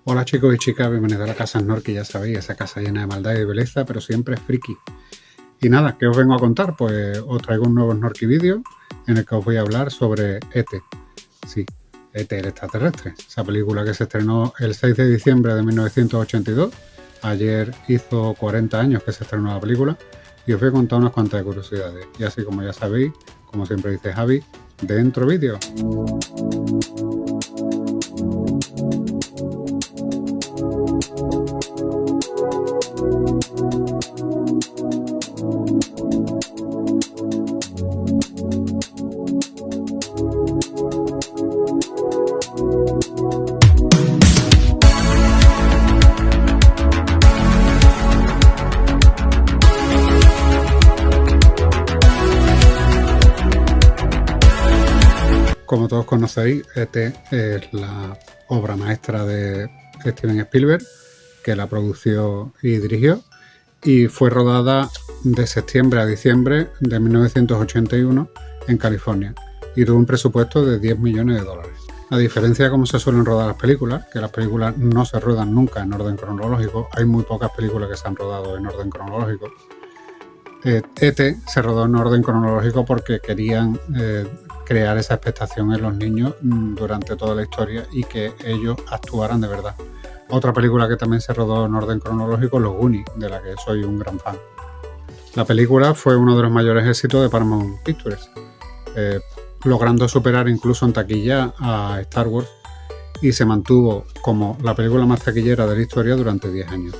Hola chicos y chicas, bienvenidos a la casa Snorky, ya sabéis, esa casa llena de maldad y de belleza, pero siempre friki. Y nada, ¿qué os vengo a contar? Pues os traigo un nuevo Snorky vídeo en el que os voy a hablar sobre E.T. Sí, E.T. el extraterrestre, esa película que se estrenó el 6 de diciembre de 1982. Ayer hizo 40 años que se estrenó la película y os voy a contar unas cuantas curiosidades. Y así como ya sabéis, como siempre dice Javi, dentro vídeo. Como todos conocéis, E.T. es la obra maestra de Steven Spielberg, que la produció y dirigió, y fue rodada de septiembre a diciembre de 1981 en California, y tuvo un presupuesto de 10 millones de dólares. A diferencia de cómo se suelen rodar las películas, que las películas no se ruedan nunca en orden cronológico, hay muy pocas películas que se han rodado en orden cronológico. E.T. se rodó en orden cronológico porque querían crear esa expectación en los niños durante toda la historia y que ellos actuaran de verdad. Otra película que también se rodó en orden cronológico, Los Goonies, de la que soy un gran fan. La película fue uno de los mayores éxitos de Paramount Pictures, logrando superar incluso en taquilla a Star Wars, y se mantuvo como la película más taquillera de la historia durante 10 años.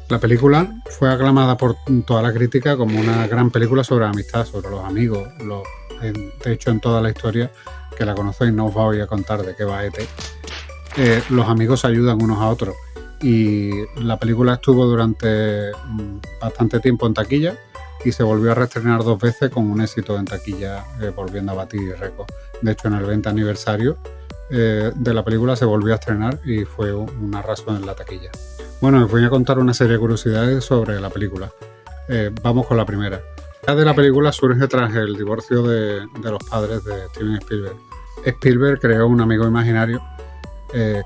La película fue aclamada por toda la crítica como una gran película sobre la amistad, sobre los amigos. De hecho, en toda la historia, que la conocéis, no os voy a contar de qué va E.T. Los amigos se ayudan unos a otros, y la película estuvo durante bastante tiempo en taquilla y se volvió a reestrenar 2 veces con un éxito en taquilla, volviendo a batir récords. De hecho, en el 20 aniversario de la película se volvió a estrenar y fue un arraso en la taquilla. Bueno, os voy a contar una serie de curiosidades sobre la película. Vamos con la primera. La de la película surge tras el divorcio de los padres de Steven Spielberg. Spielberg creó un amigo imaginario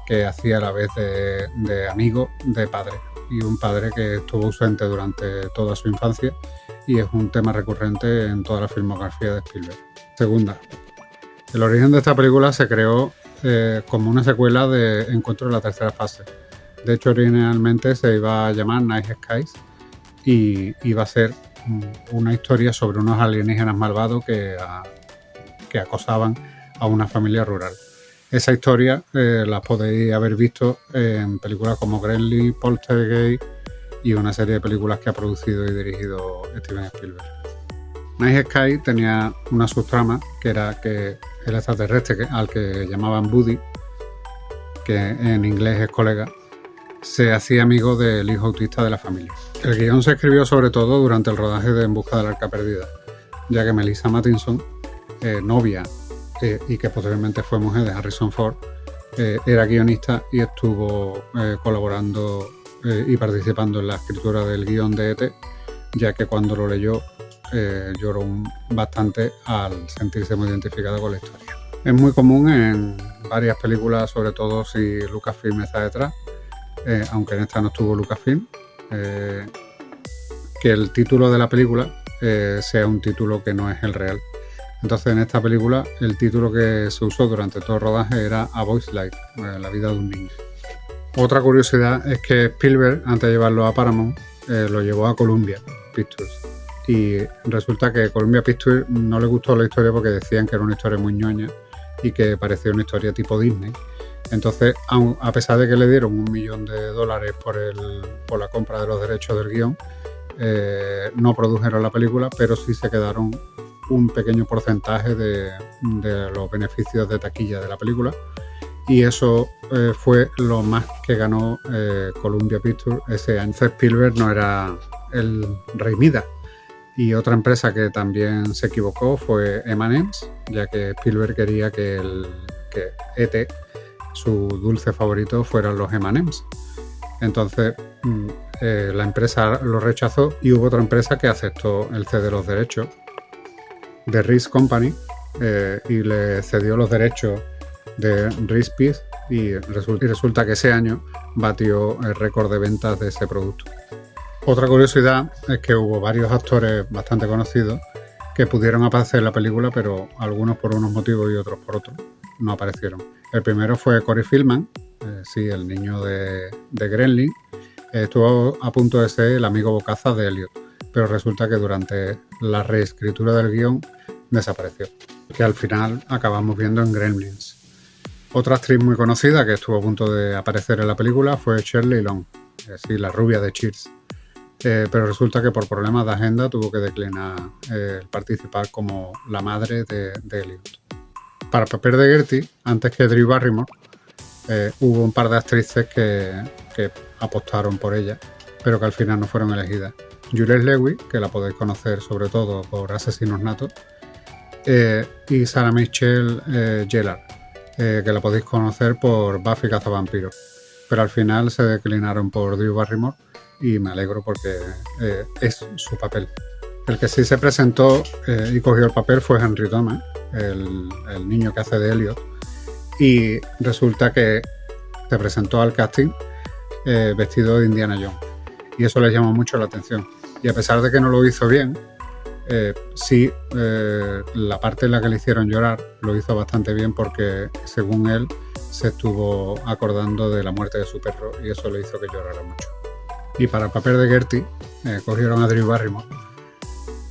que hacía a la vez de amigo de padre, y un padre que estuvo ausente durante toda su infancia, y es un tema recurrente en toda la filmografía de Spielberg. Segunda, el origen de esta película se creó como una secuela de Encuentro en la tercera fase. De hecho, originalmente se iba a llamar Night Skies y iba a ser una historia sobre unos alienígenas malvados que acosaban a una familia rural. Esa historia la podéis haber visto en películas como Gremlins, Poltergeist y una serie de películas que ha producido y dirigido Steven Spielberg. Night Sky tenía una subtrama que era que el extraterrestre al que llamaban Buddy, que en inglés es colega, se hacía amigo del hijo autista de la familia. El guión se escribió sobre todo durante el rodaje de En busca del arca perdida, ya que Melissa Mathison, novia y que posteriormente fue mujer de Harrison Ford, era guionista y estuvo colaborando y participando en la escritura del guión de E.T., ya que cuando lo leyó lloró bastante al sentirse muy identificada con la historia. Es muy común en varias películas, sobre todo si Lucasfilm está detrás, aunque en esta no estuvo Lucasfilm, que el título de la película sea un título que no es el real. Entonces, en esta película el título que se usó durante todo el rodaje era A Boy's Life, la vida de un niño. Otra curiosidad es que Spielberg, antes de llevarlo a Paramount, lo llevó a Columbia Pictures, y resulta que Columbia Pictures no le gustó la historia porque decían que era una historia muy ñoña y que parecía una historia tipo Disney. Entonces, a pesar de que le dieron $1 millón por la compra de los derechos del guión, no produjeron la película, pero sí se quedaron un pequeño porcentaje de los beneficios de taquilla de la película, y eso fue lo más que ganó Columbia Pictures ese año. Spielberg no era el rey Midas. Y otra empresa que también se equivocó fue M&M's, ya que Spielberg quería que E.T., su dulce favorito, fueran los M&M's. Entonces la empresa lo rechazó y hubo otra empresa que aceptó el ceder los derechos de Reese Company y le cedió los derechos de Reese Peace y resulta que ese año batió el récord de ventas de ese producto. Otra curiosidad es que hubo varios actores bastante conocidos que pudieron aparecer en la película, pero algunos por unos motivos y otros por otros no aparecieron. El primero fue Corey Feldman, sí, el niño de Gremlin. Estuvo a punto de ser el amigo bocaza de Elliot, pero resulta que durante la reescritura del guión desapareció, que al final acabamos viendo en Gremlins. Otra actriz muy conocida que estuvo a punto de aparecer en la película fue Shirley Long, sí, la rubia de Cheers. Pero resulta que por problemas de agenda tuvo que declinar participar como la madre de Elliot. Para el papel de Gertie, antes que Drew Barrymore, hubo un par de actrices que apostaron por ella, pero que al final no fueron elegidas. Juliette Lewis, que la podéis conocer sobre todo por Asesinos Natos, y Sarah Michelle Gellar, que la podéis conocer por Buffy Cazavampiros. Pero al final se declinaron por Drew Barrymore y me alegro porque es su papel. El que sí se presentó y cogió el papel fue Henry Thomas, el niño que hace de Elliot, y resulta que se presentó al casting vestido de Indiana Jones y eso les llamó mucho la atención, y a pesar de que no lo hizo bien, la parte en la que le hicieron llorar lo hizo bastante bien, porque según él se estuvo acordando de la muerte de su perro y eso le hizo que llorara mucho. Y para el papel de Gertie cogieron a Drew Barrymore,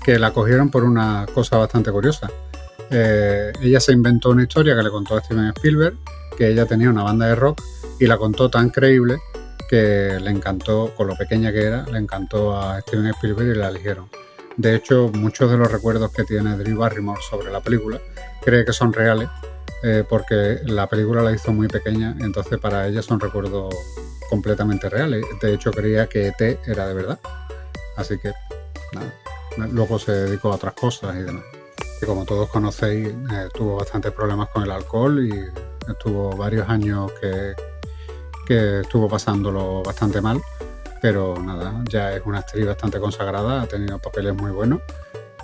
que la cogieron por una cosa bastante curiosa. Ella se inventó una historia que le contó a Steven Spielberg, que ella tenía una banda de rock y la contó tan creíble que le encantó, con lo pequeña que era, le encantó a Steven Spielberg y la eligieron. De hecho, muchos de los recuerdos que tiene Drew Barrymore sobre la película cree que son reales, porque la película la hizo muy pequeña, entonces para ella son recuerdos completamente reales. De hecho, creía que E.T. era de verdad. Así que, nada. Luego se dedicó a otras cosas y demás. Y como todos conocéis, tuvo bastantes problemas con el alcohol y estuvo varios años que estuvo pasándolo bastante mal. Pero nada, ya es una actriz bastante consagrada, ha tenido papeles muy buenos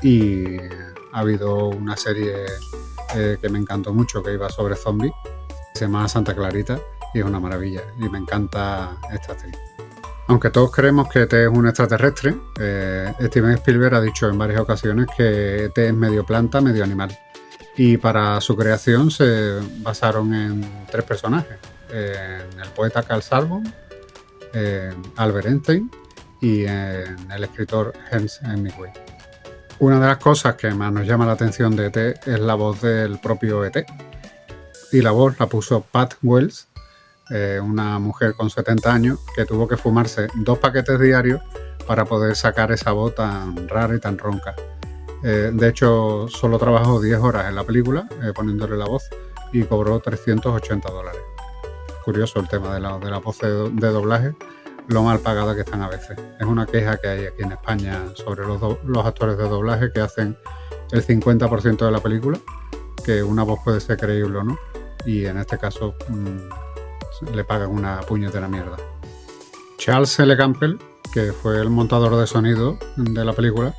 y ha habido una serie que me encantó mucho, que iba sobre zombies, se llama Santa Clarita y es una maravilla y me encanta esta actriz. Aunque todos creemos que E.T. es un extraterrestre, Steven Spielberg ha dicho en varias ocasiones que E.T. es medio planta, medio animal, y para su creación se basaron en 3 personajes, en el poeta Carl Sagan, Albert Einstein y en el escritor Ernest Hemingway. Una de las cosas que más nos llama la atención de E.T. es la voz del propio E.T. y la voz la puso Pat Wells, una mujer con 70 años que tuvo que fumarse 2 paquetes diarios para poder sacar esa voz tan rara y tan ronca. De hecho, solo trabajó 10 horas en la película poniéndole la voz y cobró $380. Curioso el tema de la voz de doblaje, lo mal pagada que están a veces. Es una queja que hay aquí en España sobre los actores de doblaje que hacen el 50% de la película, que una voz puede ser creíble o no, y en este caso le pagan una puñetera mierda. Charles L. Campbell, que fue el montador de sonido de la película,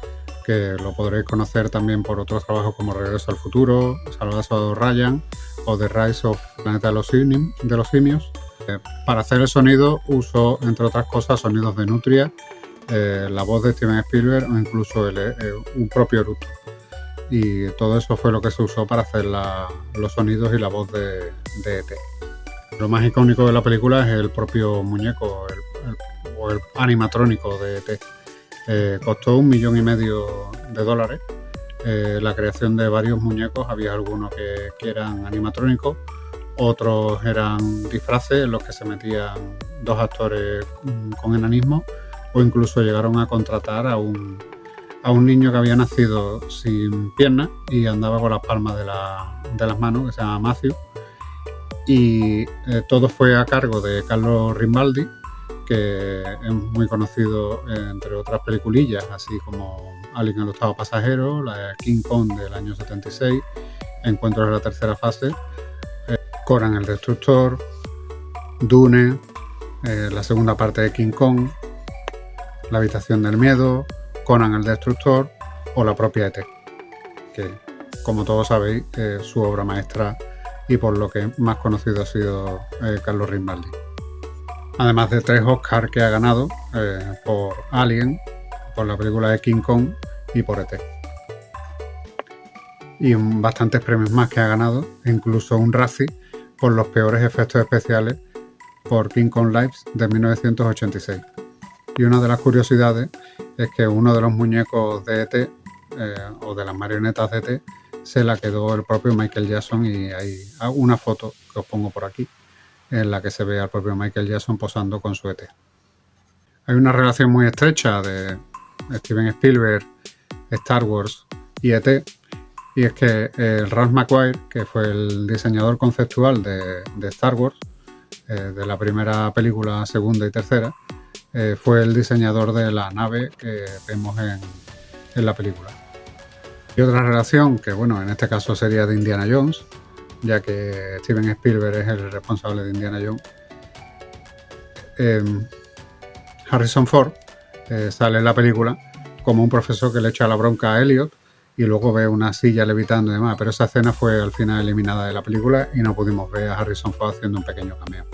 que lo podréis conocer también por otros trabajos como Regreso al Futuro, Salvador Ryan o The Rise of Planeta de los Simios. Para hacer el sonido usó, entre otras cosas, sonidos de Nutria, la voz de Steven Spielberg o incluso un propio eructo. Y todo eso fue lo que se usó para hacer los sonidos y la voz de E.T. Lo más icónico de la película es el propio muñeco o el animatrónico de E.T. Costó $1,5 millones. La creación de varios muñecos, había algunos que eran animatrónicos, otros eran disfraces en los que se metían 2 actores con enanismo, o incluso llegaron a contratar a un niño que había nacido sin piernas y andaba con las palmas de las manos, que se llama Matthew, y todo fue a cargo de Carlo Rimbaldi, que es muy conocido entre otras peliculillas, así como Alien el octavo pasajero, la King Kong del año 76, Encuentros en la tercera fase, Conan el Destructor, Dune, la segunda parte de King Kong, La habitación del miedo, Conan el Destructor o la propia ET, que como todos sabéis es su obra maestra y por lo que más conocido ha sido Carlo Rimbaldi. Además de 3 Oscars que ha ganado por Alien, por la película de King Kong y por ET. Y bastantes premios más que ha ganado, incluso un Razzie por los peores efectos especiales por King Kong Lives de 1986. Y una de las curiosidades es que uno de los muñecos de ET, o de las marionetas de ET, se la quedó el propio Michael Jackson, y hay una foto que os pongo por aquí en la que se ve al propio Michael Jackson posando con su ET. Hay una relación muy estrecha de Steven Spielberg, Star Wars y ET, y es que Ralph McQuarrie, que fue el diseñador conceptual de Star Wars, de la primera película, segunda y tercera, fue el diseñador de la nave que vemos en la película. Y otra relación, que bueno, en este caso sería de Indiana Jones, ya que Steven Spielberg es el responsable de Indiana Jones. Harrison Ford sale en la película como un profesor que le echa la bronca a Elliot y luego ve una silla levitando y demás, pero esa escena fue al final eliminada de la película y no pudimos ver a Harrison Ford haciendo un pequeño cameo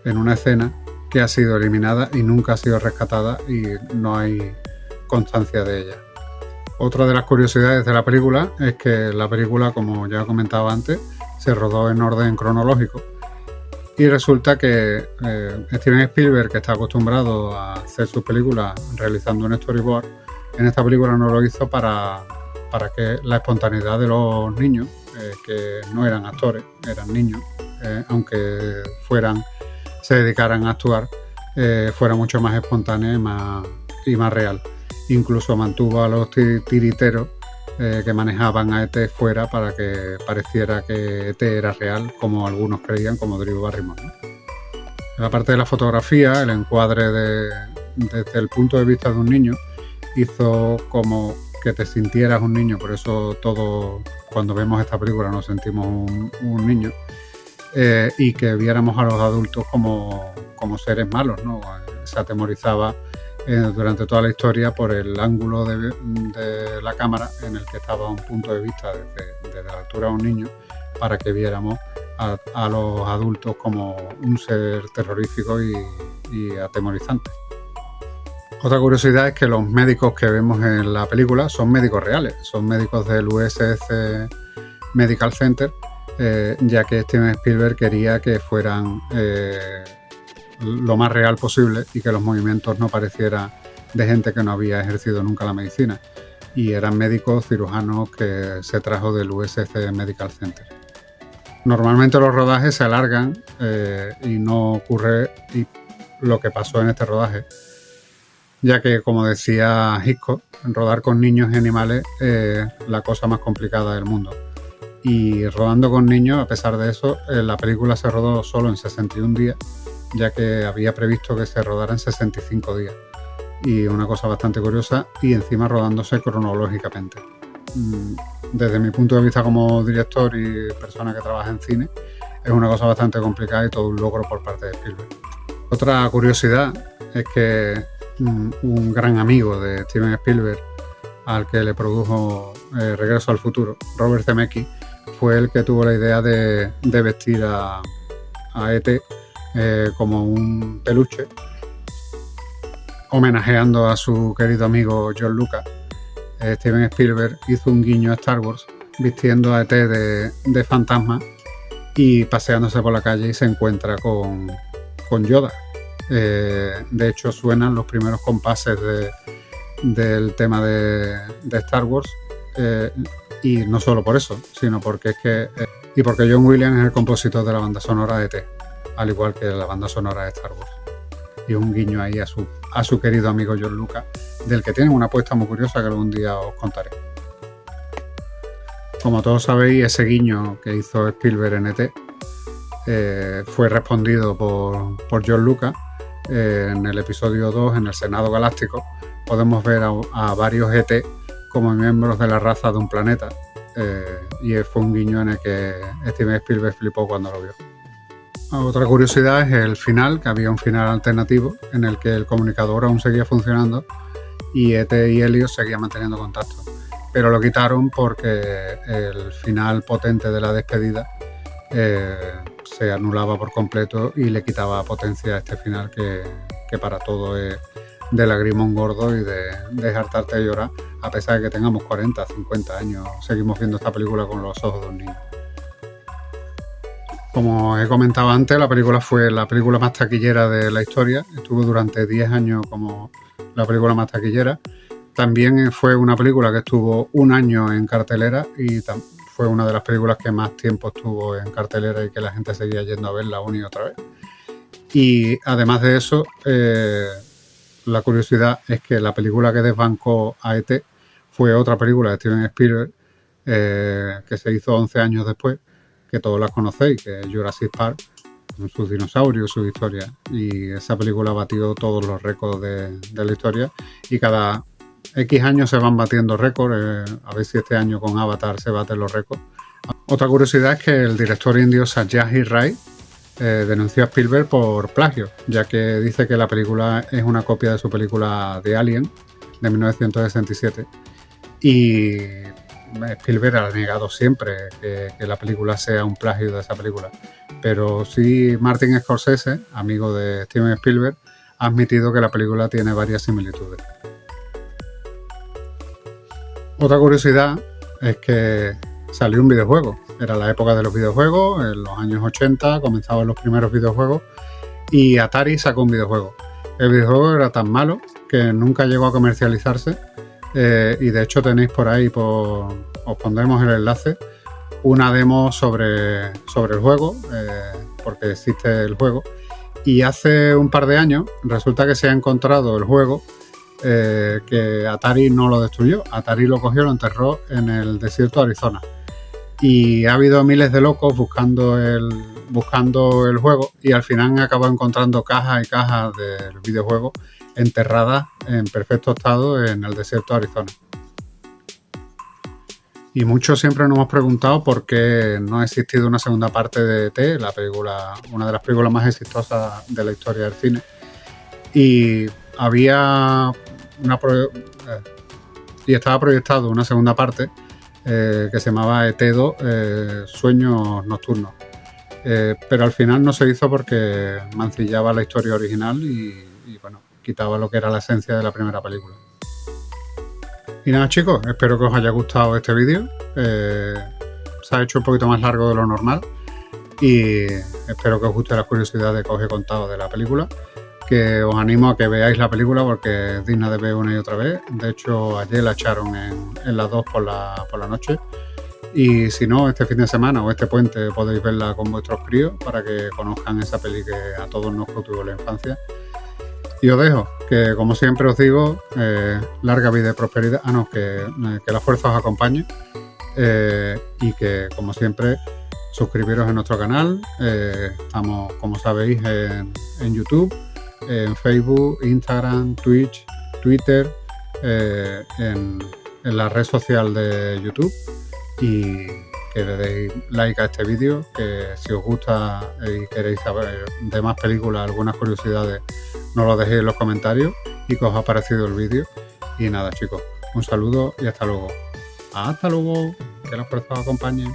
en una escena que ha sido eliminada y nunca ha sido rescatada y no hay constancia de ella. Otra de las curiosidades de la película es que la película, como ya comentaba antes, se rodó en orden cronológico. Y resulta que Steven Spielberg, que está acostumbrado a hacer sus películas realizando un storyboard, en esta película no lo hizo para que la espontaneidad de los niños, que no eran actores, eran niños, aunque se dedicaran a actuar, fuera mucho más espontánea y más real. Incluso mantuvo a los tiriteros que manejaban a ET fuera para que pareciera que ET era real, como algunos creían, como Drew Barrymore, ¿no? En la parte de la fotografía, el encuadre desde el punto de vista de un niño hizo como que te sintieras un niño, por eso todos cuando vemos esta película nos sentimos un niño, y que viéramos a los adultos como seres malos, ¿no? Se atemorizaba durante toda la historia por el ángulo de la cámara en el que estaba un punto de vista desde la altura de un niño, para que viéramos a los adultos como un ser terrorífico y atemorizante. Otra curiosidad es que los médicos que vemos en la película son médicos reales, son médicos del USS Medical Center, ya que Steven Spielberg quería que fueran lo más real posible y que los movimientos no parecieran de gente que no había ejercido nunca la medicina, y eran médicos cirujanos que se trajo del USS Medical Center. Normalmente los rodajes se alargan y no ocurre lo que pasó en este rodaje, ya que, como decía Hitchcock, rodar con niños y animales es la cosa más complicada del mundo. Y rodando con niños, a pesar de eso, la película se rodó solo en 61 días, ya que había previsto que se rodara en 65 días. Y una cosa bastante curiosa, y encima rodándose cronológicamente. Desde mi punto de vista como director y persona que trabaja en cine, es una cosa bastante complicada y todo un logro por parte de Spielberg. Otra curiosidad es que un gran amigo de Steven Spielberg, al que le produjo Regreso al Futuro, Robert Zemeckis, fue el que tuvo la idea de vestir a ET como un peluche, homenajeando a su querido amigo George Lucas. Steven Spielberg hizo un guiño a Star Wars vistiendo a ET de fantasma y paseándose por la calle, y se encuentra con Yoda. De hecho, suenan los primeros compases del tema de Star Wars, y no solo por eso, sino porque porque John Williams es el compositor de la banda sonora de ET, al igual que la banda sonora de Star Wars. Y un guiño ahí a su querido amigo George Lucas, del que tienen una apuesta muy curiosa que algún día os contaré. Como todos sabéis, ese guiño que hizo Spielberg en ET fue respondido por George Lucas. En el episodio 2, en el Senado Galáctico, podemos ver a varios ET como miembros de la raza de un planeta, y fue un guiño en el que Steven Spielberg flipó cuando lo vio. Otra curiosidad es el final, que había un final alternativo en el que el comunicador aún seguía funcionando y E.T. y Elliot seguían manteniendo contacto. Pero lo quitaron porque el final potente de la despedida se anulaba por completo y le quitaba potencia a este final que para todo es de lagrimón gordo y de hartarte de llorar, a pesar de que tengamos 40, 50 años, seguimos viendo esta película con los ojos de un niño. Como he comentado antes, la película fue la película más taquillera de la historia, estuvo durante 10 años como la película más taquillera. También fue una película que estuvo un año en cartelera y fue una de las películas que más tiempo estuvo en cartelera y que la gente seguía yendo a verla una y otra vez. Y además de eso, la curiosidad es que la película que desbancó a E.T. fue otra película de Steven Spielberg que se hizo 11 años después, que todos las conocéis, que es Jurassic Park, con sus dinosaurios, su historia. Y esa película batió todos los récords de la historia y cada X años se van batiendo récords, a ver si este año con Avatar se baten los récords. Otra curiosidad es que el director indio Satyajit Ray denunció a Spielberg por plagio, ya que dice que la película es una copia de su película The Alien de 1967 y Spielberg ha negado siempre que la película sea un plagio de esa película, pero sí Martin Scorsese, amigo de Steven Spielberg, ha admitido que la película tiene varias similitudes. Otra curiosidad es que salió un videojuego. Era la época de los videojuegos, en los años 80 comenzaban los primeros videojuegos y Atari sacó un videojuego. El videojuego era tan malo que nunca llegó a comercializarse y de hecho tenéis por ahí, os pondremos el enlace, una demo sobre el juego, porque existe el juego. Y hace un par de años resulta que se ha encontrado el juego que Atari no lo destruyó. Atari lo cogió y lo enterró en el desierto de Arizona. Y ha habido miles de locos buscando el juego y al final han acabado encontrando cajas y cajas del videojuego enterradas en perfecto estado en el desierto de Arizona. Y muchos siempre nos hemos preguntado por qué no ha existido una segunda parte de E.T., la película, una de las películas más exitosas de la historia del cine. Y había y estaba proyectado una segunda parte que se llamaba E.T. 2, Sueños Nocturnos. Pero al final no se hizo porque mancillaba la historia original y bueno, quitaba lo que era la esencia de la primera película. Y nada, chicos, espero que os haya gustado este vídeo. Se ha hecho un poquito más largo de lo normal y espero que os guste las curiosidades que os he contado de la película, que os animo a que veáis la película porque es digna de ver una y otra vez. De hecho, ayer la echaron en las 2 por la noche y si no, este fin de semana o este puente podéis verla con vuestros críos para que conozcan esa peli que a todos nos cautivó la infancia. Y os dejo, que como siempre os digo, larga vida y prosperidad, que la fuerza os acompañe y que como siempre suscribiros a nuestro canal. Estamos, como sabéis, en YouTube, en Facebook, Instagram, Twitch, Twitter, en la red social de YouTube y que le deis like a este vídeo, que si os gusta y queréis saber de más películas, algunas curiosidades, nos lo dejéis en los comentarios y que os ha parecido el vídeo. Y nada, chicos, un saludo y hasta luego. Hasta luego, que la fuerza os acompañe.